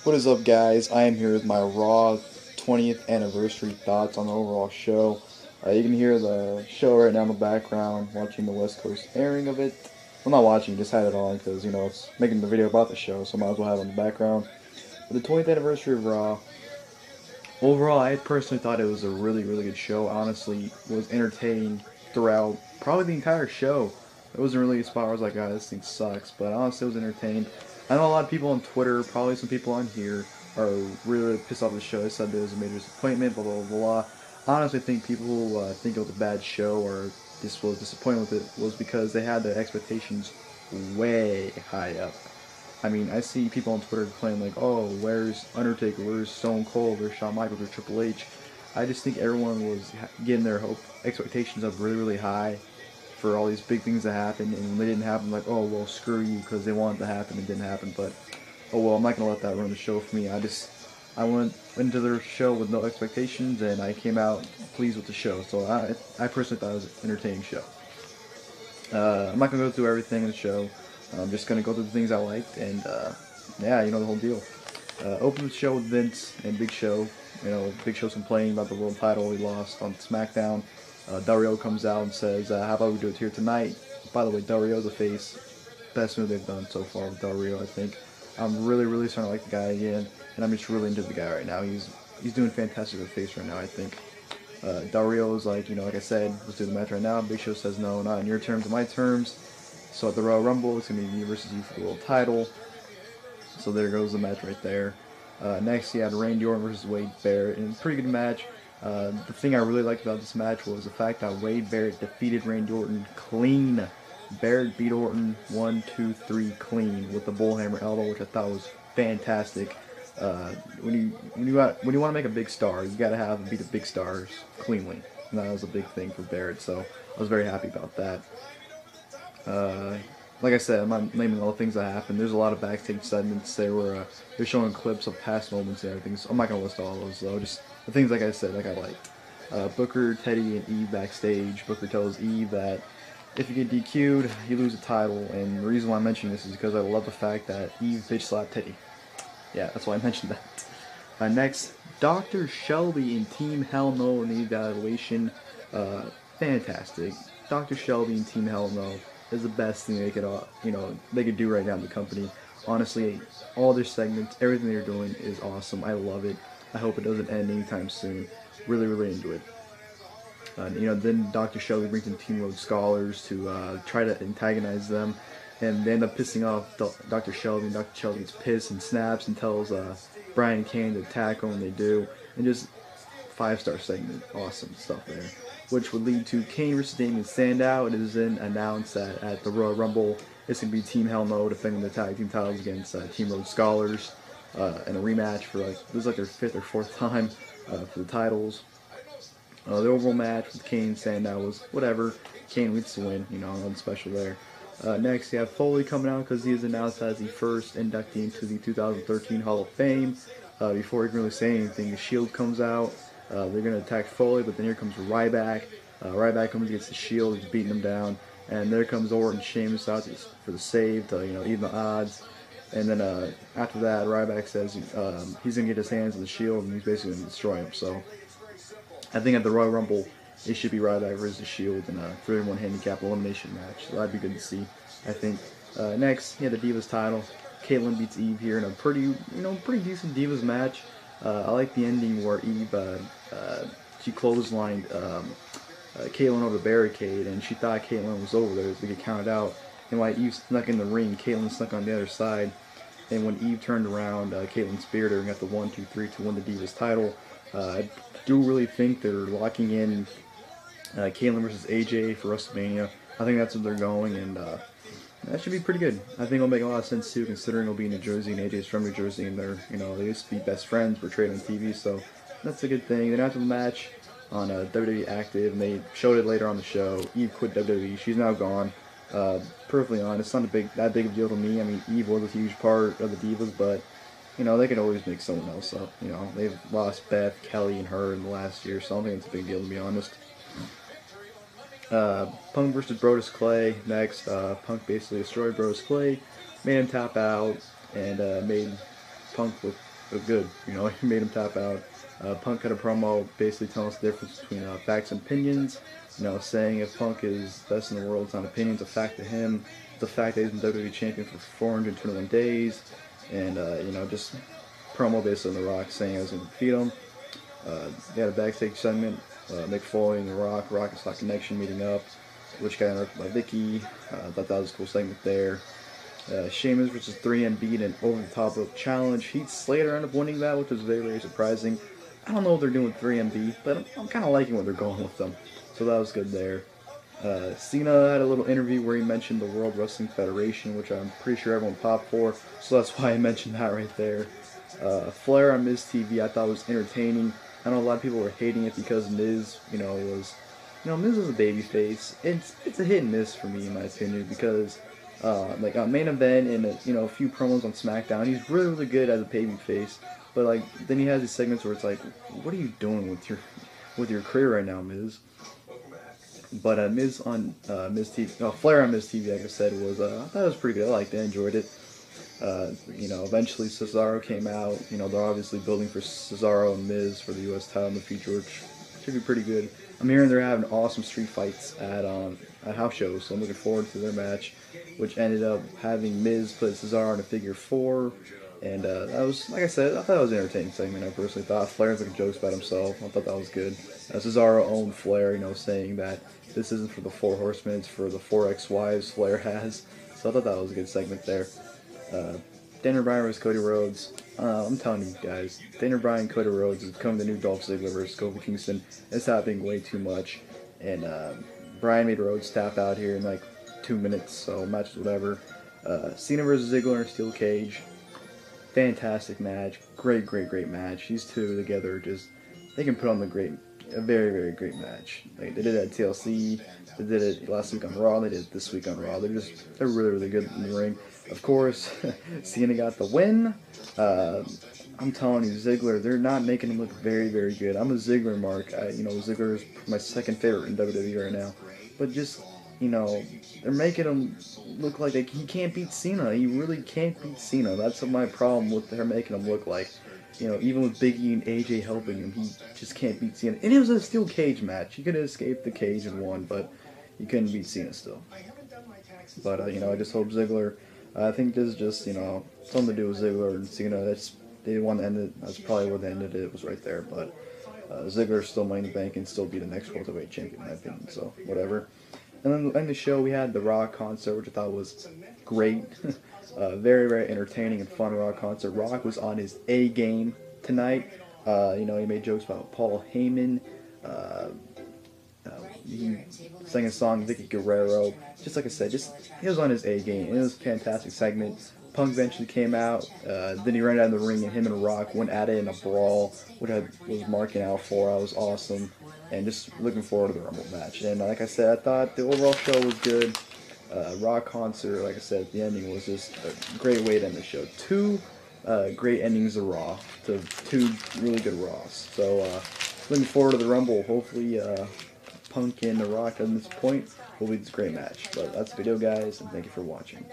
What is up, guys? I am here with my Raw 20th anniversary thoughts on the overall show. You can hear the show right now in the background, watching the West Coast airing of it. Well, not watching, just had it on because, it's making the video about the show, so might as well have it in the background. But the 20th anniversary of Raw, overall, I personally thought it was a really, really good show. Honestly, was entertaining throughout probably the entire show. It wasn't really a spot where I was like, this thing sucks, but honestly, it was entertained. I know a lot of people on Twitter, probably some people on here, are really, really pissed off with the show. They said it was a major disappointment, blah, blah, blah, blah. I honestly think people who think it was a bad show or just was disappointed with it was because they had their expectations way high up. I mean, I see people on Twitter playing like, "Oh, where's Undertaker? Where's Stone Cold? Where's Shawn Michaels? Where's Triple H?" I just think everyone was getting their expectations up really, really high for all these big things to happen, and when they didn't happen, like, "Oh, well, screw you," because they wanted to happen and didn't happen. But oh well, I'm not gonna let that ruin the show for me. I went into their show with no expectations, and I came out pleased with the show. So I personally thought it was an entertaining show. I'm not gonna go through everything in the show. I'm just gonna go through the things I liked, and yeah, the whole deal. Open the show with Vince and Big Show. Big Show's complaining about the world title he lost on SmackDown. Del Rio comes out and says, "How about we do it here tonight?" By the way, Del Rio's a face. Best move they've done so far with Del Rio, I think. I'm really, really starting to like the guy again, and I'm just really into the guy right now. He's doing fantastic with face right now, I think. Del Rio is like, like I said, let's do the match right now. Big Show says, no, not in your terms, in my terms. So at the Royal Rumble, it's going to be me versus you for the world title. So there goes the match right there. Next, you had Randy Orton versus Wade Barrett, and pretty good match. The thing I really liked about this match was the fact that Wade Barrett defeated Randy Orton clean. Barrett beat Orton 1, 2, 3 clean with the bullhammer elbow, which I thought was fantastic. When you want to make a big star, you got to have him beat the big stars cleanly, and that was a big thing for Barrett. So I was very happy about that. Uh, like I said, I'm not naming all the things that happened. There's a lot of backstage segments. They're showing clips of past moments and everything. So I'm not gonna list all those though. Just the things like I said, like I liked. Booker, Teddy, and Eve backstage. Booker tells Eve that if you get DQ'd, you lose the title. And the reason why I'm mentioning this is because I love the fact that Eve bitch slapped Teddy. Yeah, that's why I mentioned that. Next, Dr. Shelby in Team Hell No in the evaluation. Uh, Fantastic. Dr. Shelby and Team Hell No is the best thing they could do right now in the company. Honestly, all their segments, everything they're doing is awesome. I love it. I hope it doesn't end anytime soon. Really, really into it. Then Dr. Shelby brings in Team Road Scholars to try to antagonize them, and they end up pissing off Dr. Shelby. And Dr. Shelby gets pissed and snaps and tells Brian Kane to attack him, and they do. And just 5-star segment, awesome stuff there. Which would lead to Kane versus Damien Sandow. It is then announced that at the Royal Rumble, it's going to be Team Hell No defending the tag team titles against Team Road Scholars in a rematch for this is like their 5th or 4th time for the titles. The overall match with Kane and Sandow was whatever. Kane gets to win, nothing special there. Next, you have Foley coming out because he is announced as the first inductee into the 2013 Hall of Fame. Before he can really say anything, the Shield comes out. They're going to attack Foley, but then here comes Ryback. Ryback comes against the Shield, he's beating them down. And there comes Orton and Sheamus out for the save to even the odds. And then after that, Ryback says he's going to get his hands on the Shield and he's basically going to destroy him. So I think at the Royal Rumble, it should be Ryback versus the Shield in a 3-1 handicap elimination match. So that'd be good to see, I think. Next, the Divas title. Caitlyn beats Eve here in a pretty decent Divas match. I like the ending where Eve, she clotheslined Caitlyn over the barricade, and she thought Caitlyn was over there to get counted out. And while Eve snuck in the ring, Caitlyn snuck on the other side. And when Eve turned around, Caitlyn speared her and got the 1, 2, 3 to win the Divas title. I do really think they're locking in Caitlyn versus AJ for WrestleMania. I think that's what they're going, and that should be pretty good. I think it'll make a lot of sense too, considering it'll be in New Jersey and AJ's from New Jersey, and they used to be best friends, portrayed on TV, so that's a good thing. Then after the match on WWE Active, and they showed it later on the show. Eve quit WWE. She's now gone. Perfectly honest, it's not that big of a deal to me. I mean, Eve was a huge part of the Divas, but they can always make someone else up. They've lost Beth, Kelly, and her in the last year, so I don't think it's a big deal to be honest. Punk versus Brodus Clay next. Punk basically destroyed Brodus Clay, made him tap out, and made Punk look was good. You know, he made him tap out. Punk had a promo basically telling us the difference between facts and opinions. You know, saying if Punk is best in the world, it's not opinion, it's a fact to him. It's a fact that he's been WWE champion for 421 days. And, you know, just promo basically on The Rock saying I was going to defeat him. They had a backstage segment, Mick Foley and The Rock, Rock and Sock Connection meeting up, which got interrupted by Vicky. I thought that was a cool segment there. Sheamus versus 3MB in an over-the-top rope challenge. Heath Slater ended up winning that, which was very, very surprising. I don't know what they're doing with 3MB, but I'm kind of liking what they're going with them. So that was good there. Cena had a little interview where he mentioned the World Wrestling Federation, which I'm pretty sure everyone popped for, so that's why I mentioned that right there. Flair on Miz TV I thought was entertaining. I know a lot of people were hating it because Miz, Miz is a babyface. It's a hit and miss for me in my opinion because, like on main event and a few promos on SmackDown, he's really really good as a babyface. But like then he has these segments where it's like, what are you doing with your career right now, Miz? But Miz on Miz TV, Flair on Miz TV, like I said, was I thought it was pretty good. I liked it, I enjoyed it. Eventually Cesaro came out. They're obviously building for Cesaro and Miz for the U.S. title in the future, which should be pretty good. I'm hearing they're having awesome street fights at house shows, so I'm looking forward to their match, which ended up having Miz put Cesaro in a figure 4. And that was, like I said, I thought it was an entertaining segment. I personally thought Flair's like jokes about himself. I thought that was good. Cesaro owned Flair, saying that this isn't for the 4 horsemen, it's for the 4 ex-wives Flair has. So I thought that was a good segment there. Daniel Bryan vs. Cody Rhodes. I'm telling you guys, Daniel Bryan, Cody Rhodes is becoming the new Dolph Ziggler versus Kofi Kingston. It's happening way too much. And Bryan made Rhodes tap out here in like 2 minutes, so matches whatever. Cena versus Ziggler in a steel cage. Fantastic match. Great match. These two together they can put on a very, very great match. Like, they did it at TLC, they did it last week on Raw, they did it this week on Raw. They're really, really good in the ring. Of course, Cena got the win. I'm telling you, Ziggler, they're not making him look very, very good. I'm a Ziggler mark. Ziggler is my second favorite in WWE right now. But they're making him look like he can't beat Cena. He really can't beat Cena. That's my problem with her making him look like. Even with Big E and AJ helping him, he just can't beat Cena. And it was a steel cage match. He could have escaped the cage and won, but he couldn't beat Cena still. But, I just hope Ziggler, I think this is just, something to do with Ziggler and Cena. They want to end it. That's probably where they ended it. It was right there. But Ziggler's still Money in the Bank and still be the next World Heavyweight Champion, in my opinion. So, whatever. And then in the show, we had the Rock concert, which I thought was great. Very, very entertaining and fun Rock concert. Rock was on his A game tonight. He made jokes about Paul Heyman. He sang a song, Vicky Guerrero. Just like I said, he was on his A game. And it was a fantastic segment. Punk eventually came out. Then he ran out of the ring, and him and Rock went at it in a brawl, which I was marking out for. I was awesome. And just looking forward to the Rumble match. And like I said, I thought the overall show was good. Rock concert, like I said, the ending was just a great way to end the show. 2 great endings of Raw to 2 really good Raws. So looking forward to the Rumble. Hopefully Punk and The Rock at this point will be this great match. But that's the video, guys, and thank you for watching.